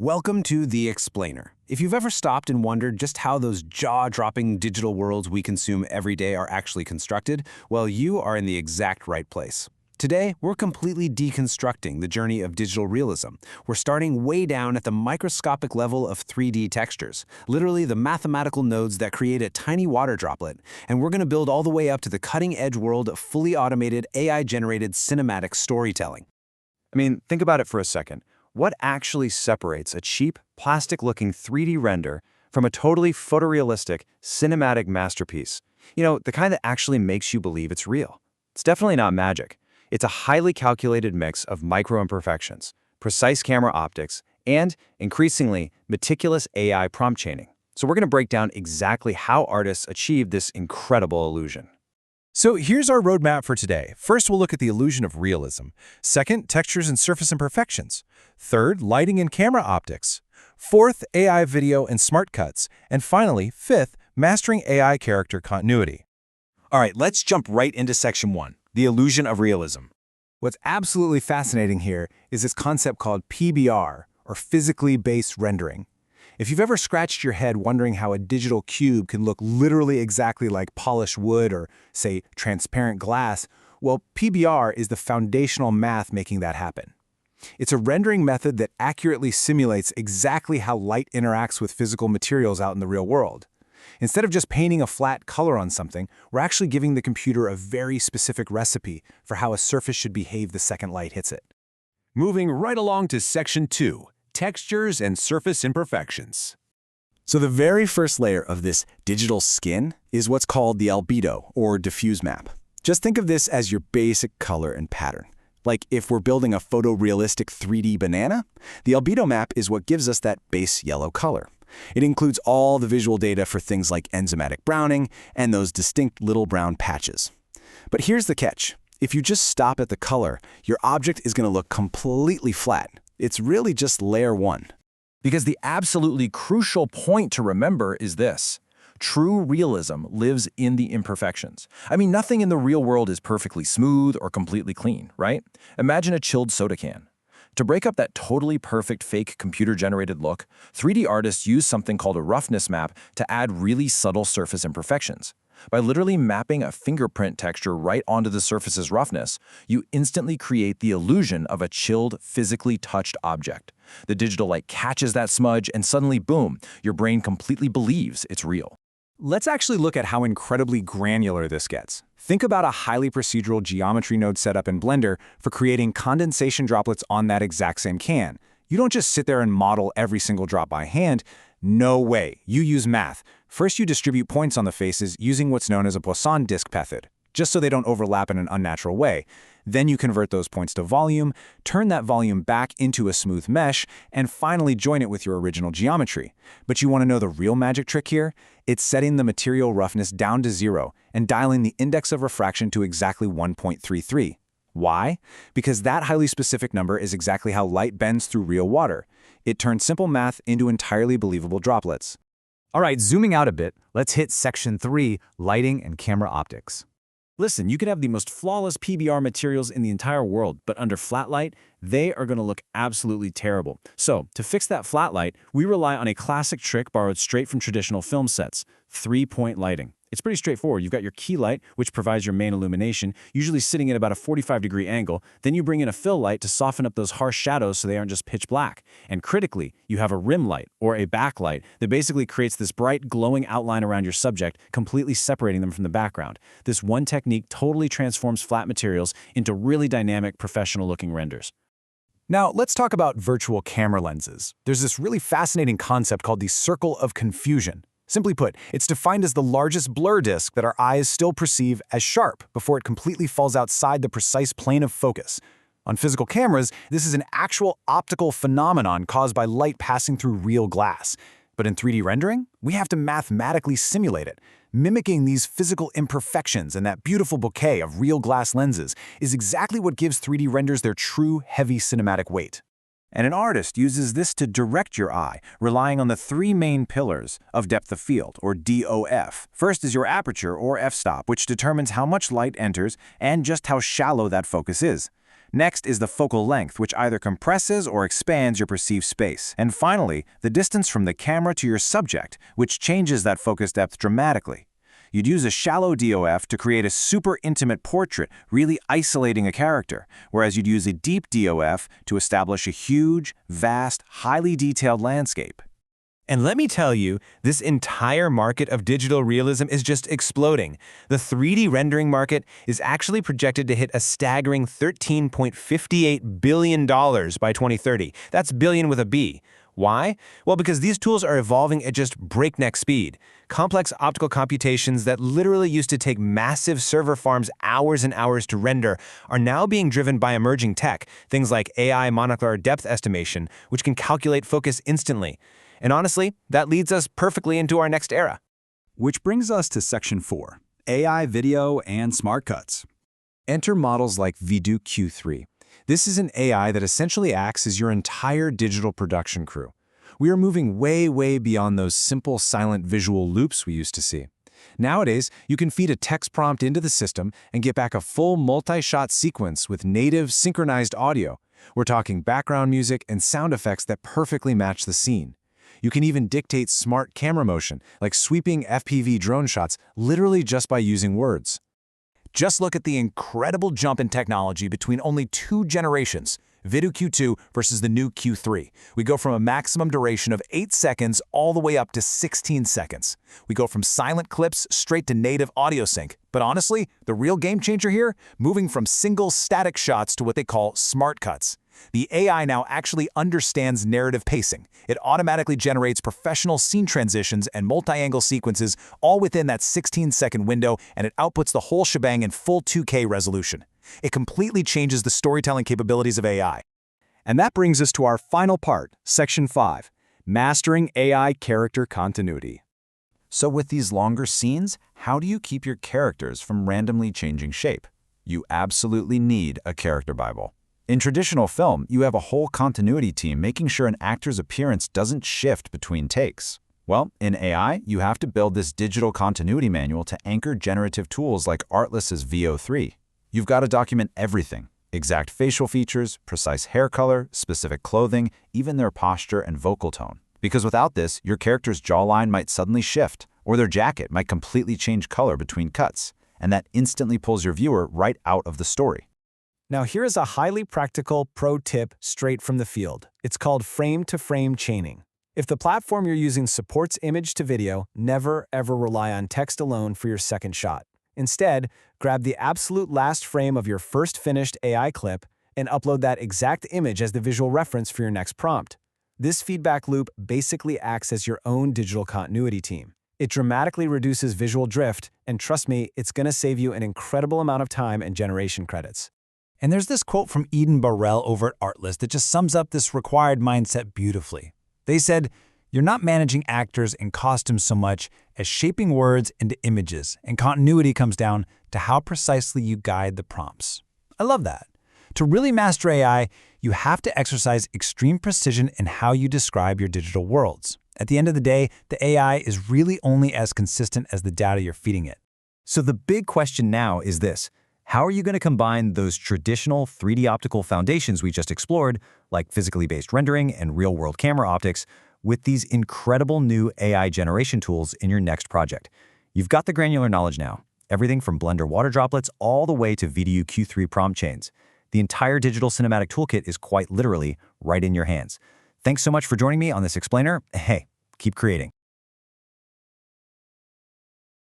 Welcome to The Explainer. If you've ever stopped and wondered just how those jaw-dropping digital worlds we consume every day are actually constructed, well, you are in the exact right place. Today, we're completely deconstructing the journey of digital realism. We're starting way down at the microscopic level of 3D textures, literally the mathematical nodes that create a tiny water droplet, and we're going to build all the way up to the cutting-edge world of fully automated, AI-generated cinematic storytelling. Think about it for a second. What actually separates a cheap, plastic-looking 3D render from a totally photorealistic, cinematic masterpiece? The kind that actually makes you believe it's real. It's definitely not magic. It's a highly calculated mix of micro-imperfections, precise camera optics, and, increasingly, meticulous AI prompt chaining. So we're going to break down exactly how artists achieve this incredible illusion. So here's our roadmap for today. First, we'll look at the illusion of realism. Second, textures and surface imperfections. Third, lighting and camera optics. Fourth, AI video and smart cuts. And finally, fifth, mastering AI character continuity. All right, let's jump right into section 1, the illusion of realism. What's absolutely fascinating here is this concept called PBR, or physically based rendering. If you've ever scratched your head wondering how a digital cube can look literally exactly like polished wood or, say, transparent glass, well, PBR is the foundational math making that happen. It's a rendering method that accurately simulates exactly how light interacts with physical materials out in the real world. Instead of just painting a flat color on something, we're actually giving the computer a very specific recipe for how a surface should behave the second light hits it. Moving right along to section 2, textures and surface imperfections. So the very first layer of this digital skin is what's called the albedo, or diffuse map. Just think of this as your basic color and pattern. Like if we're building a photorealistic 3D banana, the albedo map is what gives us that base yellow color. It includes all the visual data for things like enzymatic browning and those distinct little brown patches. But here's the catch. If you just stop at the color, your object is going to look completely flat. It's really just layer 1. Because the absolutely crucial point to remember is this. True realism lives in the imperfections. Nothing in the real world is perfectly smooth or completely clean, right? Imagine a chilled soda can. To break up that totally perfect fake computer-generated look, 3D artists use something called a roughness map to add really subtle surface imperfections. By literally mapping a fingerprint texture right onto the surface's roughness, you instantly create the illusion of a chilled, physically touched object. The digital light catches that smudge, and suddenly, boom, your brain completely believes it's real. Let's actually look at how incredibly granular this gets. Think about a highly procedural geometry node setup in Blender for creating condensation droplets on that exact same can. You don't just sit there and model every single drop by hand. No way. You use math. First, you distribute points on the faces using what's known as a Poisson disk method, just so they don't overlap in an unnatural way. Then you convert those points to volume, turn that volume back into a smooth mesh, and finally join it with your original geometry. But you want to know the real magic trick here? It's setting the material roughness down to 0 and dialing the index of refraction to exactly 1.33. Why? Because that highly specific number is exactly how light bends through real water. It turns simple math into entirely believable droplets. All right, zooming out a bit, let's hit section 3, lighting and camera optics. Listen, you can have the most flawless PBR materials in the entire world, but under flat light, they are going to look absolutely terrible. So, to fix that flat light, we rely on a classic trick borrowed straight from traditional film sets, 3-point lighting. It's pretty straightforward. You've got your key light, which provides your main illumination, usually sitting at about a 45-degree angle. Then you bring in a fill light to soften up those harsh shadows so they aren't just pitch black. And critically, you have a rim light, or a backlight, that basically creates this bright, glowing outline around your subject, completely separating them from the background. This one technique totally transforms flat materials into really dynamic, professional-looking renders. Now, let's talk about virtual camera lenses. There's this really fascinating concept called the circle of confusion. Simply put, it's defined as the largest blur disk that our eyes still perceive as sharp before it completely falls outside the precise plane of focus. On physical cameras, this is an actual optical phenomenon caused by light passing through real glass. But in 3D rendering, we have to mathematically simulate it. Mimicking these physical imperfections and that beautiful bouquet of real glass lenses is exactly what gives 3D renders their true, heavy cinematic weight. And an artist uses this to direct your eye, relying on the 3 main pillars of depth of field, or DOF. First is your aperture, or f-stop, which determines how much light enters and just how shallow that focus is. Next is the focal length, which either compresses or expands your perceived space. And finally, the distance from the camera to your subject, which changes that focus depth dramatically. You'd use a shallow DOF to create a super intimate portrait, really isolating a character, whereas you'd use a deep DOF to establish a huge, vast, highly detailed landscape. And let me tell you, this entire market of digital realism is just exploding. The 3D rendering market is actually projected to hit a staggering $13.58 billion by 2030. That's billion with a B. Why? Well, because these tools are evolving at just breakneck speed. Complex optical computations that literally used to take massive server farms hours and hours to render are now being driven by emerging tech, things like AI monocular depth estimation, which can calculate focus instantly. And honestly, that leads us perfectly into our next era. Which brings us to Section 4, AI video and smart cuts. Enter models like Vidu Q3. This is an AI that essentially acts as your entire digital production crew. We are moving way, way beyond those simple silent visual loops we used to see. Nowadays, you can feed a text prompt into the system and get back a full multi-shot sequence with native synchronized audio. We're talking background music and sound effects that perfectly match the scene. You can even dictate smart camera motion, like sweeping FPV drone shots, literally just by using words. Just look at the incredible jump in technology between only 2 generations, Vidu Q2 versus the new Q3. We go from a maximum duration of 8 seconds all the way up to 16 seconds. We go from silent clips straight to native audio sync. But honestly, the real game changer here, moving from single static shots to what they call smart cuts. The AI now actually understands narrative pacing. It automatically generates professional scene transitions and multi-angle sequences all within that 16-second window, and it outputs the whole shebang in full 2K resolution. It completely changes the storytelling capabilities of AI. And that brings us to our final part, Section 5, Mastering AI Character Continuity. So with these longer scenes, how do you keep your characters from randomly changing shape? You absolutely need a character Bible. In traditional film, you have a whole continuity team making sure an actor's appearance doesn't shift between takes. Well, in AI, you have to build this digital continuity manual to anchor generative tools like Artless's VO3. You've got to document everything: exact facial features, precise hair color, specific clothing, even their posture and vocal tone. Because without this, your character's jawline might suddenly shift, or their jacket might completely change color between cuts, and that instantly pulls your viewer right out of the story. Now here is a highly practical pro tip straight from the field. It's called frame-to-frame chaining. If the platform you're using supports image to video, never ever rely on text alone for your second shot. Instead, grab the absolute last frame of your first finished AI clip and upload that exact image as the visual reference for your next prompt. This feedback loop basically acts as your own digital continuity team. It dramatically reduces visual drift, and trust me, it's going to save you an incredible amount of time and generation credits. And there's this quote from Eden Burrell over at Artlist that just sums up this required mindset beautifully. They said, "You're not managing actors and costumes so much as shaping words into images, and continuity comes down to how precisely you guide the prompts." I love that. To really master AI, you have to exercise extreme precision in how you describe your digital worlds. At the end of the day, the AI is really only as consistent as the data you're feeding it. So the big question now is this: how are you going to combine those traditional 3D optical foundations we just explored, like physically based rendering and real-world camera optics, with these incredible new AI generation tools in your next project? You've got the granular knowledge now, everything from Blender water droplets all the way to VDU Q3 prompt chains. The entire digital cinematic toolkit is quite literally right in your hands. Thanks so much for joining me on this explainer. Hey, keep creating.